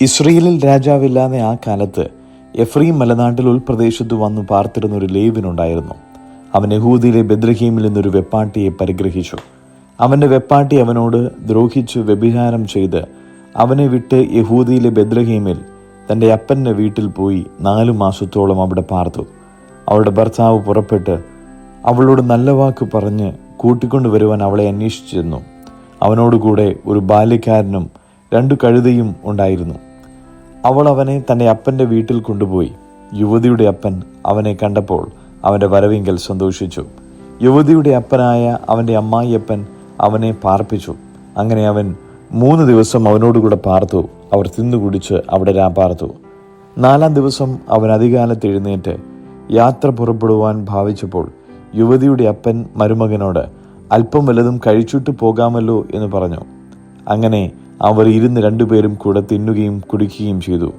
ഇസ്രയേലിൽ രാജാവില്ലാതെ ആ കാലത്ത് എഫ്രയീം മലനാട്ടിൽ ഉൾപ്രദേശത്ത് വന്നു പാർത്തിരുന്ന ഒരു ലേവ്യനുണ്ടായിരുന്നു. അവൻ യഹൂദയിലെ ബെത്ലഹേമിൽ നിന്നൊരു വെപ്പാട്ടിയെ പരിഗ്രഹിച്ചു. അവന്റെ വെപ്പാട്ടി അവനോട് ദ്രോഹിച്ചു വ്യഭിചാരം ചെയ്ത് അവനെ വിട്ട് യഹൂദയിലെ ബെത്ലഹേമിൽ തന്റെ അപ്പന്റെ വീട്ടിൽ പോയി 4 മാസത്തോളം അവിടെ പാർത്തു. അവളുടെ ഭർത്താവ് പുറപ്പെട്ട് അവളോട് നല്ല വാക്ക് പറഞ്ഞ് കൂട്ടിക്കൊണ്ടുവരുവാൻ അവളെ അന്വേഷിച്ചു ചെന്നു. അവനോടുകൂടെ ഒരു ബാല്യക്കാരനും 2 കഴുതയും ഉണ്ടായിരുന്നു. അവൾ അവനെ തന്റെ അപ്പന്റെ വീട്ടിൽ കൊണ്ടുപോയി. യുവതിയുടെ അപ്പൻ അവനെ കണ്ടപ്പോൾ അവന്റെ വരവിങ്കൽ സന്തോഷിച്ചു. യുവതിയുടെ അപ്പനായ അവന്റെ അമ്മായിയപ്പൻ അവനെ പാർപ്പിച്ചു. അങ്ങനെ അവൻ 3 ദിവസം അവനോടുകൂടെ പാർത്തു. അവർ തിന്നുകുടിച്ച് അവിടെ രാപാർത്തു. 4-ാം ദിവസം അവൻ അതികാലത്ത് എഴുന്നേറ്റ് യാത്ര പുറപ്പെടുവാൻ ഭാവിച്ചപ്പോൾ യുവതിയുടെ അപ്പൻ മരുമകനോട് അല്പം വല്ലതും കഴിച്ചിട്ട് പോകാമല്ലോ എന്ന് പറഞ്ഞു. അങ്ങനെ അവർ ഇരുന്ന് 2 പേരും കൂടെ തിന്നുകയും കുടിക്കുകയും ചെയ്തു.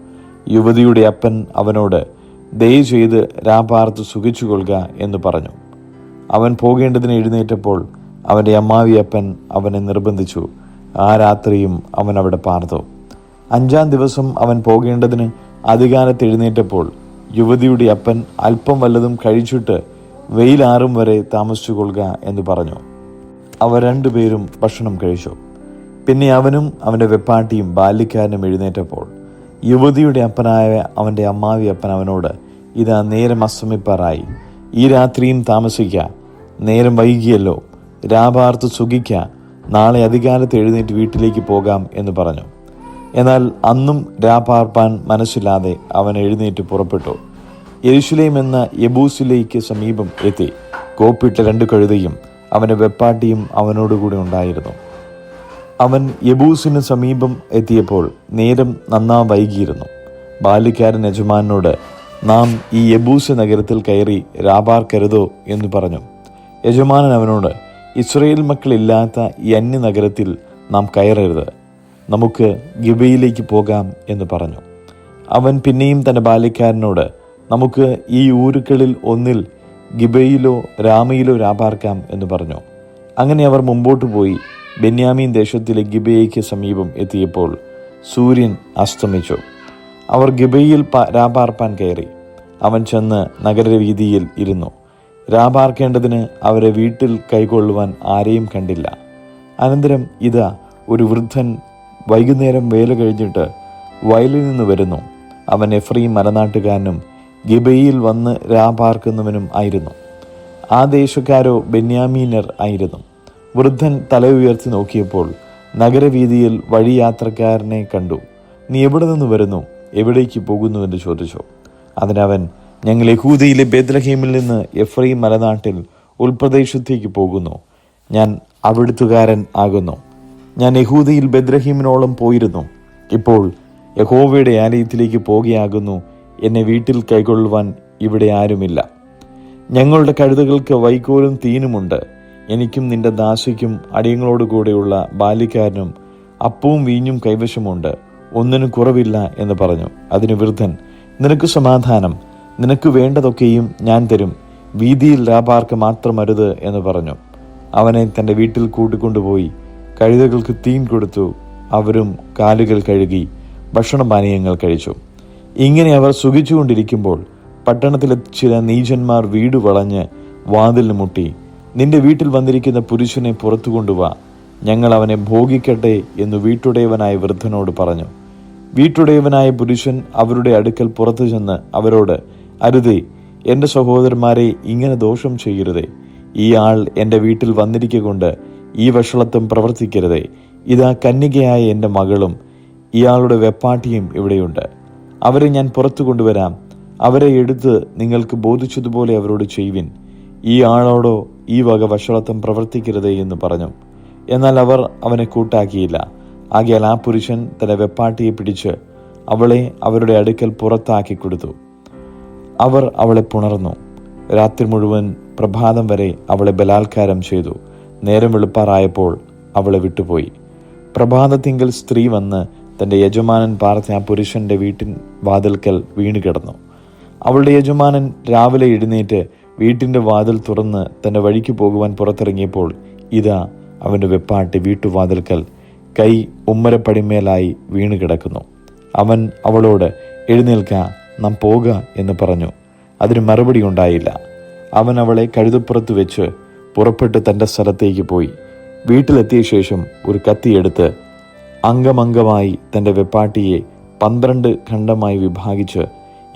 യുവതിയുടെ അപ്പൻ അവനോട് ദയ ചെയ്ത് രാപാർത്ത് സുഖിച്ചുകൊള്ളുക എന്ന് പറഞ്ഞു. അവൻ പോകേണ്ടതിന് എഴുന്നേറ്റപ്പോൾ അവന്റെ അമ്മാവിയപ്പൻ അവനെ നിർബന്ധിച്ചു. ആ രാത്രിയും അവൻ അവിടെ പാർത്തു. 5-ാം ദിവസം അവൻ പോകേണ്ടതിന് അതികാലത്ത് എഴുന്നേറ്റപ്പോൾ യുവതിയുടെ അപ്പൻ അല്പം വല്ലതും കഴിച്ചിട്ട് വെയിലാറും വരെ താമസിച്ചു കൊള്ളുക എന്ന് പറഞ്ഞു. അവർ 2 പേരും ഭക്ഷണം കഴിച്ചു. പിന്നെ അവനും അവന്റെ വെപ്പാട്ടിയും ബാല്യക്കാരനും എഴുന്നേറ്റപ്പോൾ യുവതിയുടെ അപ്പനായ അവന്റെ അമ്മാവിയപ്പൻ അവനോട് ഇതാ നേരം അസ്തമിപ്പാറായി, ഈ രാത്രിയും താമസിക്ക, നേരം വൈകിയല്ലോ, രാപാർത്ത് സുഖിക്ക, നാളെ അതികാലത്ത് എഴുന്നേറ്റ് വീട്ടിലേക്ക് പോകാം എന്ന് പറഞ്ഞു. എന്നാൽ അന്നും രാപാർപ്പാൻ മനസ്സില്ലാതെ അവൻ എഴുന്നേറ്റ് പുറപ്പെട്ടു. യെരുശലേം എന്ന യെബൂസിലേക്ക് സമീപം എത്തി. കോപ്പിട്ട 2 കഴുതയും അവന്റെ വെപ്പാട്ടിയും അവനോടുകൂടി ഉണ്ടായിരുന്നു. അവൻ യെബൂസിന് സമീപം എത്തിയപ്പോൾ നേരം നന്നാ വൈകിയിരുന്നു. ബാല്യക്കാരൻ യജമാനോട് നാം ഈ യെബൂസ് നഗരത്തിൽ കയറി രാപാർക്കരുതോ എന്ന് പറഞ്ഞു. യജമാനൻ അവനോട് ഇസ്രയേൽ മക്കളില്ലാത്ത ഈ അന്യനഗരത്തിൽ നാം കയറരുത്, നമുക്ക് ഗിബയിലേക്ക് പോകാം എന്ന് പറഞ്ഞു. അവൻ പിന്നെയും തന്റെ ബാല്യക്കാരനോട് നമുക്ക് ഈ ഊരുക്കളിൽ ഒന്നിൽ ഗിബയിലോ രാമയിലോ രാപാർക്കാം എന്ന് പറഞ്ഞു. അങ്ങനെ അവർ മുമ്പോട്ട് പോയി ബെന്യാമീൻ ദേശത്തിലെ ഗിബയയ്ക്ക് സമീപം എത്തിയപ്പോൾ സൂര്യൻ അസ്തമിച്ചു. അവർ ഗിബയിൽ രാപാർപ്പാൻ കയറി. അവൻ ചെന്ന് നഗരവീതിയിൽ ഇരുന്നു. രാപാർക്കേണ്ടതിന് അവരെ വീട്ടിൽ കൈക്കൊള്ളുവാൻ ആരെയും കണ്ടില്ല. അനന്തരം ഇതാ ഒരു വൃദ്ധൻ വൈകുന്നേരം വേല കഴിഞ്ഞിട്ട് വയലിൽ നിന്ന് വരുന്നു. അവൻ എഫ്രയീം മലനാട്ടുകാരനും ഗിബയിൽ വന്ന് രാപാർക്കുന്നവനും ആയിരുന്നു. ആ ദേശക്കാരോ ബെന്യാമീനർ ആയിരുന്നു. വൃദ്ധൻ തല ഉയർത്തി നോക്കിയപ്പോൾ നഗരവീതിയിൽ വഴിയാത്രക്കാരനെ കണ്ടു. നീ എവിടെ നിന്ന് വരുന്നു, എവിടേക്ക് പോകുന്നു എന്ന് ചോദിച്ചു. അതിനവൻ ഞങ്ങൾ യഹൂദയിലെ ബെത്ലഹേമിൽ നിന്ന് എഫ്രയീം മലനാട്ടിൽ ഉൾപ്രദേശത്തേക്ക് പോകുന്നു. ഞാൻ അവിടുത്തുകാരൻ ആകുന്നു. ഞാൻ യഹൂദയിൽ ബെത്ലഹേമിനോളം പോയിരുന്നു. ഇപ്പോൾ യഹോവയുടെ ആലയത്തിലേക്ക് പോകുകയാകുന്നു. എന്നെ വീട്ടിൽ കൈക്കൊള്ളുവാൻ ഇവിടെ ആരുമില്ല. ഞങ്ങളുടെ കഴുതകൾക്ക് വൈക്കോലും തീനുമുണ്ട്. എനിക്കും നിന്റെ ദാസിക്കും അടിയങ്ങളോടുകൂടെയുള്ള ബാല്യക്കാരനും അപ്പവും വീഞ്ഞും കൈവശമുണ്ട്, ഒന്നിനും കുറവില്ല എന്ന് പറഞ്ഞു. അതിന് വൃദ്ധൻ നിനക്ക് സമാധാനം, നിനക്ക് വേണ്ടതൊക്കെയും ഞാൻ തരും, വീതിയിൽ രാപാർക്ക് മാത്രം അരുത് എന്ന് പറഞ്ഞു. അവനെ തന്റെ വീട്ടിൽ കൂട്ടിക്കൊണ്ടുപോയി കഴുതകൾക്ക് തീൻ കൊടുത്തു. അവരും കാലുകൾ കഴുകി ഭക്ഷണപാനീയങ്ങൾ കഴിച്ചു. ഇങ്ങനെ അവർ സുഖിച്ചുകൊണ്ടിരിക്കുമ്പോൾ പട്ടണത്തിലെ ചില നീചന്മാർ വീട് വളഞ്ഞ് വാതിലിന് മുട്ടി, നിന്റെ വീട്ടിൽ വന്നിരിക്കുന്ന പുരുഷനെ പുറത്തു കൊണ്ടുവാ, ഞങ്ങൾ അവനെ ഭോഗിക്കട്ടെ എന്ന് വീട്ടുടയവനായ വൃദ്ധനോട് പറഞ്ഞു. വീട്ടുടയവനായ പുരുഷൻ അവരുടെ അടുക്കൽ പുറത്തു ചെന്ന് അവരോട്, അരുതേ, എൻ്റെ സഹോദരന്മാരെ, ഇങ്ങനെ ദോഷം ചെയ്യരുതേ. ഈ ആൾ എൻ്റെ വീട്ടിൽ വന്നിരിക്കൊണ്ട് ഈ വഷളത്വം പ്രവർത്തിക്കരുതേ. ഇതാ കന്യകയായ എൻ്റെ മകളും ഇയാളുടെ വെപ്പാട്ടിയും ഇവിടെയുണ്ട്. അവരെ ഞാൻ പുറത്തു കൊണ്ടുവരാം. അവരെ എടുത്ത് നിങ്ങൾക്ക് ബോധിച്ചതുപോലെ അവരോട് ചെയ്യുവിൻ. ഈ ആളോടോ ഈ വക വഷളത്വം പ്രവർത്തിക്കരുതേ എന്ന് പറഞ്ഞു. എന്നാൽ അവർ അവനെ കൂട്ടാക്കിയില്ല. ആകയാൽ ആ പുരുഷൻ തന്റെ വെപ്പാട്ടിയെ പിടിച്ച് അവളെ അവരുടെ അടുക്കൽ പുറത്താക്കി കൊടുത്തു. അവർ അവളെ പുണർന്നു. രാത്രി മുഴുവൻ പ്രഭാതം വരെ അവളെ ബലാത്കാരം ചെയ്തു. നേരം വെളുപ്പാറായപ്പോൾ അവളെ വിട്ടുപോയി. പ്രഭാതത്തിങ്കൽ സ്ത്രീ വന്ന് തന്റെ യജമാനൻ പാർത്ത ആ പുരുഷന്റെ വീട്ടിൻ വാതിൽക്കൽ വീണുകിടന്നു. അവളുടെ യജമാനൻ രാവിലെ എഴുന്നേറ്റ് വീട്ടിന്റെ വാതിൽ തുറന്ന് തന്റെ വഴിക്ക് പോകുവാൻ പുറത്തിറങ്ങിയപ്പോൾ ഇതാ അവന്റെ വെപ്പാട്ടി വീട്ടുവാതിൽക്കൽ കൈ ഉമ്മരപ്പടിമേലായി വീണുകിടക്കുന്നു. അവൻ അവളോട്, എഴുന്നേൽക്ക, നാം പോക എന്ന് പറഞ്ഞു. അതിന് മറുപടി ഉണ്ടായില്ല. അവൻ അവളെ കഴുതപ്പുറത്ത് വെച്ച് പുറപ്പെട്ട് തൻ്റെ സ്ഥലത്തേക്ക് പോയി. വീട്ടിലെത്തിയ ശേഷം ഒരു കത്തിയെടുത്ത് അംഗമംഗമായി തൻ്റെ വെപ്പാട്ടിയെ 12 ഖണ്ഡമായി വിഭാഗിച്ച്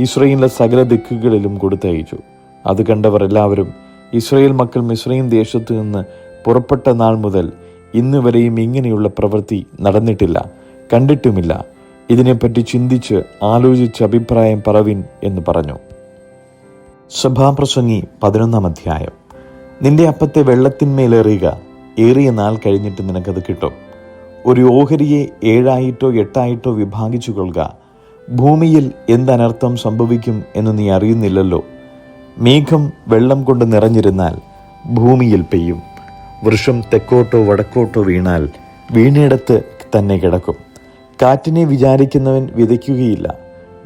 ഇസ്രായേലിലെ സകല ദിക്കുകളിലും കൊടുത്തയച്ചു. അത് കണ്ടവർ എല്ലാവരും, ഇസ്രായേൽ മക്കൾ മിസ്രയീം ദേശത്തു നിന്ന് പുറപ്പെട്ട നാൾ മുതൽ ഇന്ന് വരെയും ഇങ്ങനെയുള്ള പ്രവൃത്തി നടന്നിട്ടില്ല, കണ്ടിട്ടുമില്ല. ഇതിനെപ്പറ്റി ചിന്തിച്ച് ആലോചിച്ച് അഭിപ്രായം പറവിൻ എന്ന് പറഞ്ഞു. സഭാപ്രസംഗി 11-ാം അധ്യായം. നിന്റെ അപ്പത്തെ വെള്ളത്തിന്മേലെറിയുക, ഏറിയ നാൾ കഴിഞ്ഞിട്ട് നിനക്കത് കിട്ടും. ഒരു ഓഹരിയെ 7 8 വിഭാഗിച്ചു കൊള്ളുക. ഭൂമിയിൽ എന്തനർത്ഥം സംഭവിക്കും എന്ന് നീ അറിയുന്നില്ലല്ലോ. മേഘം വെള്ളം കൊണ്ട് നിറഞ്ഞിരുന്നാൽ ഭൂമിയിൽ പെയ്യും. വൃക്ഷം തെക്കോട്ടോ വടക്കോട്ടോ വീണാൽ വീണിടത്ത് തന്നെ കിടക്കും. കാറ്റിനെ വിചാരിക്കുന്നവൻ വിതയ്ക്കുകയില്ല,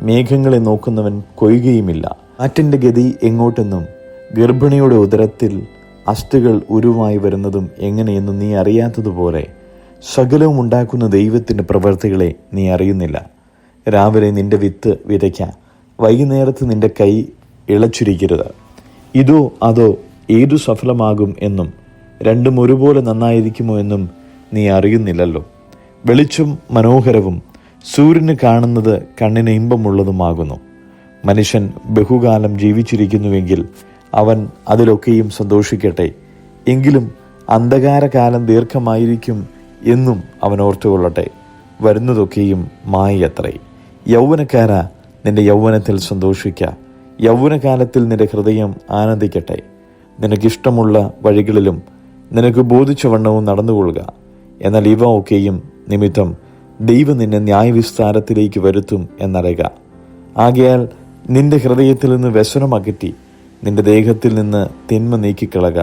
മേഘങ്ങളെ നോക്കുന്നവൻ കൊയ്യുകയുമില്ല. കാറ്റിൻ്റെ ഗതി എങ്ങോട്ടെന്നും ഗർഭിണിയുടെ ഉദരത്തിൽ അസ്ഥികൾ ഉരുവായി വരുന്നതും എങ്ങനെയെന്നും നീ അറിയാത്തതുപോലെ സകലവും ഉണ്ടാക്കുന്ന ദൈവത്തിൻ്റെ പ്രവൃത്തികളെ നീ അറിയുന്നില്ല. രാവിലെ നിന്റെ വിത്ത് വിതയ്ക്ക, വൈകുന്നേരത്ത് നിന്റെ കൈ ഇളച്ചിരിക്കരുത്. ഇതോ അതോ ഏതു സഫലമാകും എന്നും രണ്ടും ഒരുപോലെ നന്നായിരിക്കുമോ എന്നും നീ അറിയുന്നില്ലല്ലോ. വെളിച്ചം മനോഹരവും സൂര്യന് കാണുന്നത് കണ്ണിന് ഇമ്പമുള്ളതുമാകുന്നു. മനുഷ്യൻ ബഹുകാലം ജീവിച്ചിരിക്കുന്നുവെങ്കിൽ അവൻ അതിലൊക്കെയും സന്തോഷിക്കട്ടെ. എങ്കിലും അന്ധകാരകാലം ദീർഘമായിരിക്കും എന്നും അവൻ ഓർത്തുകൊള്ളട്ടെ. വരുന്നതൊക്കെയും മായയത്രേ. യൗവനക്കാരാ, നിന്റെ യൗവനത്തിൽ സന്തോഷിക്ക. യൗവനകാലത്തിൽ നിന്റെ ഹൃദയം ആനന്ദിക്കട്ടെ. നിനക്കിഷ്ടമുള്ള വഴികളിലും നിനക്ക് ബോധിച്ച വണ്ണവും നടന്നുകൊള്ളുക. എന്നാൽ ഇവ ഒക്കെയും നിമിത്തം ദൈവം നിന്നെ ന്യായവിസ്താരത്തിലേക്ക് വരുത്തും എന്നറിയുക. ആകയാൽ നിന്റെ ഹൃദയത്തിൽ നിന്ന് വ്യസനം അകറ്റി നിന്റെ ദേഹത്തിൽ നിന്ന് തിന്മ നീക്കിക്കളക.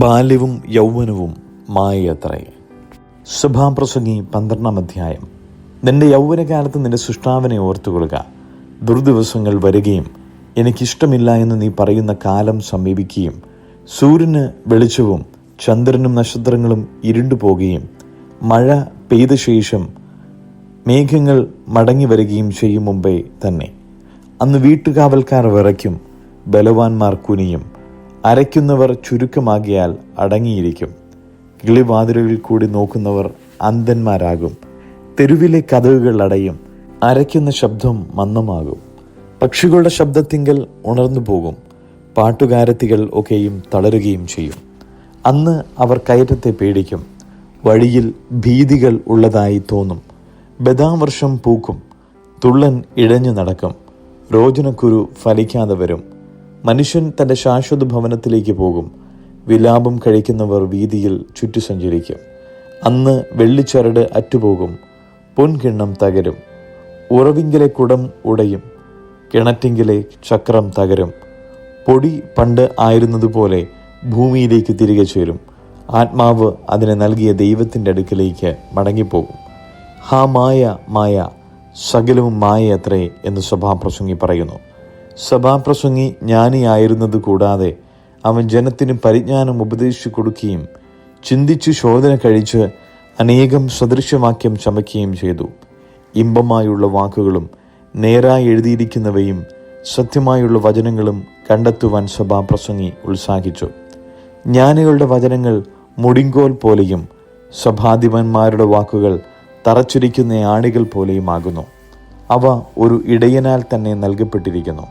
ബാല്യവും യൗവനവും മായയത്രേ. സഭാപ്രസംഗി 12-ാം അധ്യായം. നിന്റെ യൗവനകാലത്ത് നിന്റെ സൃഷ്ടാവിനെ ഓർത്തുകൊള്ളുക. ദുർദിവസങ്ങൾ വരികയും എനിക്കിഷ്ടമില്ല എന്ന് നീ പറയുന്ന കാലം സമീപിക്കുകയും സൂര്യന് വെളിച്ചവും ചന്ദ്രനും നക്ഷത്രങ്ങളും ഇരുണ്ടു പോകുകയും മഴ പെയ്ത ശേഷം മേഘങ്ങൾ മടങ്ങി വരികയും ചെയ്യും മുമ്പേ തന്നെ. അന്ന് വീട്ടുകാവൽക്കാർ വിറയ്ക്കും, ബലവാന്മാർ കുനിയും, അരയ്ക്കുന്നവർ ചുരുക്കമാകിയാൽ അടങ്ങിയിരിക്കും. കിളിവാതിലുകളിൽ കൂടി നോക്കുന്നവർ അന്ധന്മാരാകും. തെരുവിലെ കതകുകൾ അടയും, അരയ്ക്കുന്ന ശബ്ദം മന്ദമാകും. പക്ഷികളുടെ ശബ്ദത്തിങ്കൽ ഉണർന്നു പോകും, പാട്ടുകാരത്തികൾ ഒക്കെയും തളരുകയും ചെയ്യും. അന്ന് അവർ കയറ്റത്തെ പേടിക്കും, വഴിയിൽ ഭീതികൾ ഉള്ളതായി തോന്നും. ബദാംവർഷം പൂക്കും, തുള്ളൻ ഇഴഞ്ഞു നടക്കും, രോചനക്കുരു ഫലിക്കാതെ വരും. മനുഷ്യൻ തൻ്റെ ശാശ്വത ഭവനത്തിലേക്ക് പോകും, വിലാപം കഴിക്കുന്നവർ വീതിയിൽ ചുറ്റി സഞ്ചരിക്കും. അന്ന് വെള്ളിച്ചരട് അറ്റുപോകും, പൊൻകിണ്ണം തകരും, ഉറവിങ്കിലെ കുടം ഉടയും, കിണറ്റിങ്കിലെ ചക്രം തകരും. പൊടി പണ്ട് ആയിരുന്നതുപോലെ ഭൂമിയിലേക്ക് തിരികെ ചേരും. ആത്മാവ് അതിനെ നൽകിയ ദൈവത്തിൻ്റെ അടുക്കിലേക്ക് മടങ്ങിപ്പോകും. ഹാ മായ, മായ, സകലവും മായയത്രേ എന്ന് സഭാപ്രസംഗി പറയുന്നു. സഭാപ്രസംഗി ജ്ഞാനിയായിരുന്നത് കൂടാതെ അവൻ ജനത്തിന് പരിജ്ഞാനം ഉപദേശിച്ചു കൊടുക്കുകയും ചിന്തിച്ച് ശോധന കഴിച്ച് അനേകം സദൃശവാക്യം ചമയ്ക്കുകയും ചെയ്തു. ഇമ്പമായുള്ള വാക്കുകളും നേരായി എഴുതിയിരിക്കുന്നവയും സത്യമായുള്ള വചനങ്ങളും കണ്ടെത്തുവാൻ സഭാപ്രസംഗി ഉത്സാഹിച്ചു. ജ്ഞാനികളുടെ വചനങ്ങൾ മുടിങ്കോൽ പോലെയും സഭാധിപന്മാരുടെ വാക്കുകൾ തറച്ചിരിക്കുന്ന ആണികൾ പോലെയുമാകുന്നു. അവ ഒരു ഇടയനാൽ തന്നെ നൽകപ്പെട്ടിരിക്കുന്നു.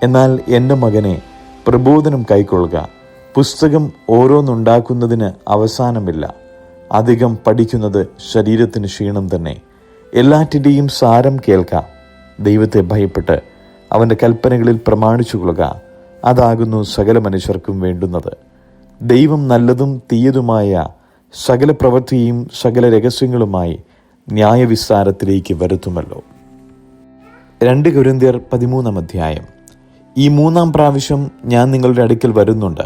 എന്നാൽ എൻ്റെ മകനെ, പ്രബോധനം കൈക്കൊള്ളുക. പുസ്തകം ഓരോന്നുണ്ടാക്കുന്നതിന് അവസാനമില്ല. അധികം പഠിക്കുന്നത് ശരീരത്തിന് ക്ഷീണം തന്നെ. എല്ലാറ്റിൻ്റെയും സാരം കേൾക്ക. ദൈവത്തെ ഭയപ്പെട്ട് അവൻ്റെ കൽപ്പനകളിൽ പ്രമാണിച്ചുകൊള്ളുക. അതാകുന്നു സകല മനുഷ്യർക്കും വേണ്ടുന്നത്. ദൈവം നല്ലതും തീയതുമായ സകല പ്രവൃത്തിയും സകല രഹസ്യങ്ങളുമായി ന്യായവിസ്താരത്തിലേക്ക് വരുത്തുമല്ലോ. 2 കൊരിന്ത്യർ 13-ാം അധ്യായം. ഈ 3-ാം പ്രാവശ്യം ഞാൻ നിങ്ങളുടെ അടുക്കൽ വരുന്നുണ്ട്.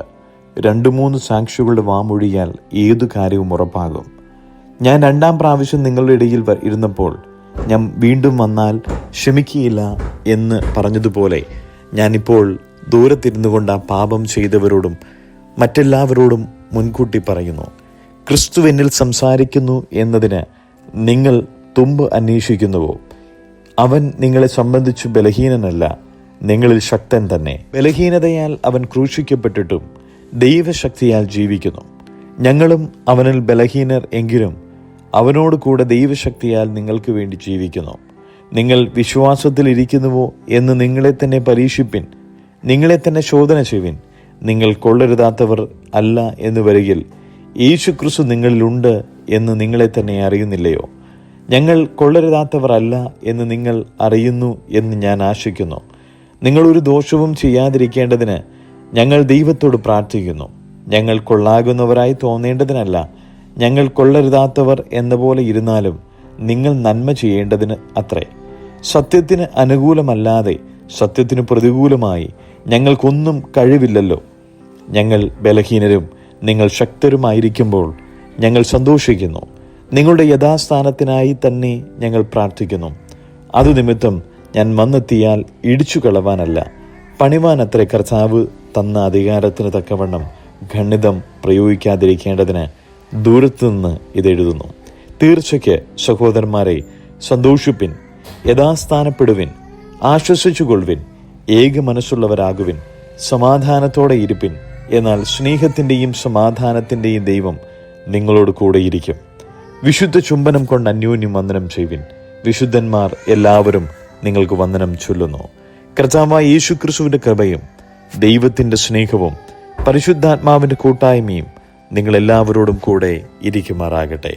2-3 സാക്ഷികളുടെ വാമൊഴിയാൽ ഏതു കാര്യവും ഉറപ്പാകും. ഞാൻ 2-ാം പ്രാവശ്യം നിങ്ങളുടെ ഇടയിൽ ഇരുന്നപ്പോൾ ഞാൻ വീണ്ടും വന്നാൽ ക്ഷമിക്കുകയില്ല എന്ന് പറഞ്ഞതുപോലെ ഞാനിപ്പോൾ ദൂരത്തിരുന്നു കൊണ്ട് പാപം ചെയ്തവരോടും മറ്റെല്ലാവരോടും മുൻകൂട്ടി പറയുന്നു. ക്രിസ്തു എന്നിൽ സംസാരിക്കുന്നു എന്നതിന് നിങ്ങൾ തുമ്പ് അന്വേഷിക്കുന്നുവോ? അവൻ നിങ്ങളെ സംബന്ധിച്ചു ബലഹീനനല്ല, നിങ്ങളിൽ ശക്തൻ തന്നെ. ബലഹീനതയാൽ അവൻ ക്രൂശിക്കപ്പെട്ടിട്ടും ദൈവശക്തിയാൽ ജീവിക്കുന്നു. ഞങ്ങളും അവനിൽ ബലഹീനർ എങ്കിലും അവനോട് കൂടെ ദൈവശക്തിയാൽ നിങ്ങൾക്ക് വേണ്ടി ജീവിക്കുന്നു. നിങ്ങൾ വിശ്വാസത്തിൽ ഇരിക്കുന്നുവോ എന്ന് നിങ്ങളെ തന്നെ പരീക്ഷിപ്പിൻ, നിങ്ങളെ തന്നെ ശോധന ചെയ്യുവിൻ. നിങ്ങൾ കൊള്ളരുതാത്തവർ അല്ല എന്ന് വരികിൽ യേശുക്രിസ്തു നിങ്ങളിലുണ്ട് എന്ന് നിങ്ങളെ തന്നെ അറിയുന്നില്ലയോ? ഞങ്ങൾ കൊള്ളരുതാത്തവർ അല്ല എന്ന് നിങ്ങൾ അറിയുന്നു എന്ന് ഞാൻ ആശിക്കുന്നു. നിങ്ങൾ ഒരു ദോഷവും ചെയ്യാതിരിക്കേണ്ടതിന് ഞങ്ങൾ ദൈവത്തോട് പ്രാർത്ഥിക്കുന്നു. ഞങ്ങൾ കൊള്ളാകുന്നവരായി തോന്നേണ്ടതിനല്ല, ഞങ്ങൾ കൊള്ളരുതാത്തവർ എന്ന പോലെ ഇരുന്നാലും നിങ്ങൾ നന്മ ചെയ്യേണ്ടതിന് അത്രേ. സത്യത്തിന് അനുകൂലമല്ലാതെ സത്യത്തിന് പ്രതികൂലമായി ഞങ്ങൾക്കൊന്നും കഴിവില്ലല്ലോ. ഞങ്ങൾ ബലഹീനരും നിങ്ങൾ ശക്തരുമായിരിക്കുമ്പോൾ ഞങ്ങൾ സന്തോഷിക്കുന്നു. നിങ്ങളുടെ യഥാസ്ഥാനത്തിനായി തന്നെ ഞങ്ങൾ പ്രാർത്ഥിക്കുന്നു. അതുനിമിത്തം ഞാൻ വന്നെത്തിയാൽ ഇടിച്ചു കളവാനല്ല, പണിവാനത്രേ കർത്താവ് തന്ന അധികാരത്തിന് തക്കവണ്ണം ഖണ്ഡിതം പ്രയോഗിക്കാതിരിക്കേണ്ടതിന് ദൂരത്തുനിന്ന് ഇതെഴുതുന്നു. തീർച്ചയ്ക്ക് സഹോദരന്മാരെ, സന്തോഷിപ്പിൻ, യഥാസ്ഥാനപ്പെടുവിൻ, ആശ്വസിച്ചുകൊള്ളുവിൻ, ഏക മനസ്സുള്ളവരാകുവിൻ, സമാധാനത്തോടെ ഇരിപ്പിൻ. എന്നാൽ സ്നേഹത്തിൻ്റെയും സമാധാനത്തിൻ്റെയും ദൈവം നിങ്ങളോട് കൂടെയിരിക്കും. വിശുദ്ധ ചുംബനം കൊണ്ട് അന്യോന്യം വന്ദനം ചെയ്യുവിൻ. വിശുദ്ധന്മാർ എല്ലാവരും നിങ്ങൾക്ക് വന്ദനം ചൊല്ലുന്നു. കർത്താവായ യേശുക്രിസ്തുവിന്റെ കൃപയും ദൈവത്തിന്റെ സ്നേഹവും പരിശുദ്ധാത്മാവിന്റെ കൂട്ടായ്മയും നിങ്ങളെല്ലാവരോടും കൂടെ ഇരിക്കുമാറാകട്ടെ.